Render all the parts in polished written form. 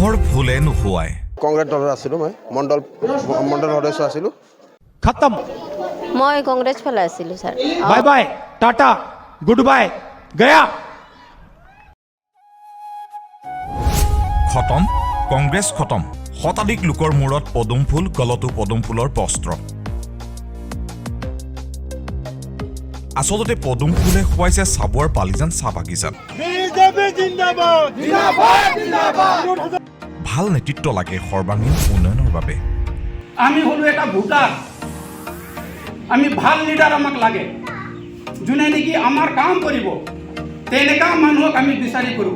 মানুহৰ ফুলে নোহোৱায় কংগ্ৰেছ দলৰ আছিলোঁ মই মণ্ডল সদস্য আছিলোঁ खत्म মই কংগ্ৰেছ ফালে আছিলোঁ ছাৰ बाय बाय टाटा गुड बाय गया খতম কংগ্ৰেছ খতম শতাধিক লোকৰ মূৰত পদুম ফুল গলতো পদুম ফুলৰ পস্ত্ৰ আচলতে পদুম ফুলে খুৱাইছে চাবুৱাৰ বালিজান চাহ বাগিচাত ভাল নেতৃত্ব লাগে সৰ্বাংগীন উন্নয়নৰ বাবে আমি হলো এটা ভোটাৰ আমি ভাল লিডাৰ আমাক লাগে যোনে নেকি আমাৰ কাম কৰিব তেনেকা মানুহক আমি বিচাৰি ফুৰো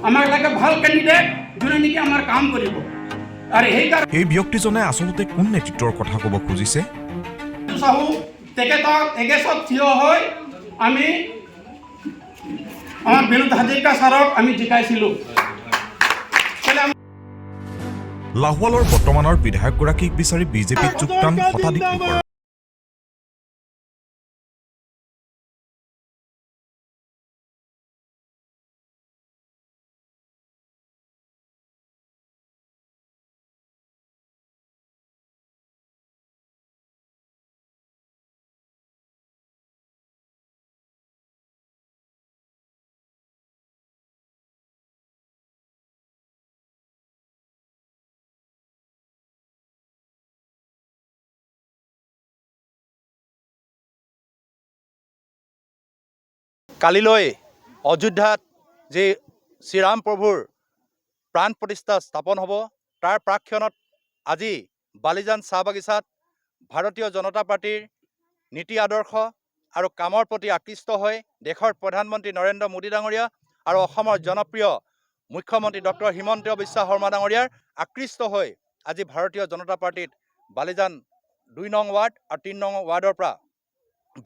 আমাক লাগে ভাল ক্যান্ডিডেট যোনে নেকি আমাৰ কাম কৰিব আৰু সেইকাৰণে এই ব্যক্তিজনে আচলতে কোন নেতৃত্বৰ কথা ক'ব খুজিছে চাহু তেখেতক এগেছত থিয় হৈ আমি আমাৰ বিনোদ হাজৰিকা ছাৰক আমি জিকাইছিলোঁ লাহোৱালৰ বৰ্তমানৰ বিধায়কগৰাকীক বিচাৰি বিজেপিত যোগদান শতাধিক লোকৰ কালিলৈ অযোধ্যাত যি শ্ৰীৰাম প্ৰভুৰ প্ৰাণ প্ৰতিষ্ঠা স্থাপন হ'ব তাৰ প্ৰাক্ষণত আজি বালিজান চাহ বাগিচাত ভাৰতীয় জনতা পাৰ্টীৰ নীতি আদৰ্শ আৰু কামৰ প্ৰতি আকৃষ্ট হৈ দেশৰ প্ৰধানমন্ত্ৰী নৰেন্দ্ৰ মোদী ডাঙৰীয়া আৰু অসমৰ জনপ্ৰিয় মুখ্যমন্ত্ৰী ডক্টৰ হিমন্ত বিশ্ব শৰ্মা ডাঙৰীয়াৰ আকৃষ্ট হৈ আজি ভাৰতীয় জনতা পাৰ্টীত বালিজান 2 নং ৱাৰ্ড আৰু 3 নং ৱাৰ্ডৰ পৰা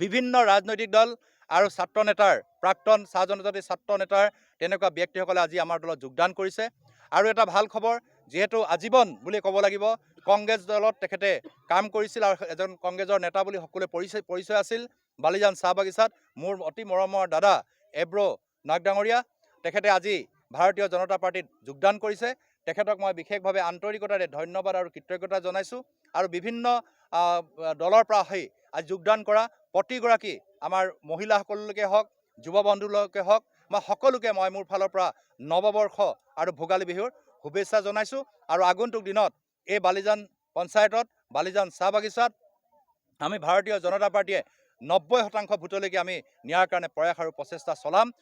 বিভিন্ন ৰাজনৈতিক দল আৰু ছাত্ৰ নেতাৰ প্ৰাক্তন চাহ জনজাতি ছাত্ৰ নেতাৰ তেনেকুৱা ব্যক্তিসকলে আজি আমাৰ দলত যোগদান কৰিছে আৰু এটা ভাল খবৰ যেহেতু আজীৱন বুলি ক'ব লাগিব কংগ্ৰেছ দলত তেখেতে কাম কৰিছিল আৰু এজন কংগ্ৰেছৰ নেতা বুলি সকলোৱে পৰিচয় আছিল বালিজান চাহ বাগিচাত মোৰ অতি মৰমৰ দাদা এব্ৰো নাগ ডাঙৰীয়া তেখেতে আজি ভাৰতীয় জনতা পাৰ্টীত যোগদান কৰিছে তেখেতক মই বিশেষভাৱে আন্তৰিকতাৰে ধন্যবাদ আৰু কৃতজ্ঞতা জনাইছোঁ আৰু বিভিন্ন দলৰ পৰা আহি আজি যোগদান কৰা প্ৰতিগৰাকী আমাৰ মহিলাসকললৈকে হওক যুৱ বন্ধুলৈকে হওক মই সকলোকে মই মোৰ ফালৰ পৰা নৱবৰ্ষ আৰু ভোগালী বিহুৰ শুভেচ্ছা জনাইছোঁ আৰু আগন্তুক দিনত এই বালিজান পঞ্চায়তত বালিজান চাহ বাগিচাত আমি ভাৰতীয় জনতা পাৰ্টীয়ে 90% ভোটলৈকে আমি নিয়াৰ কাৰণে প্ৰয়াস আৰু প্ৰচেষ্টা চলাম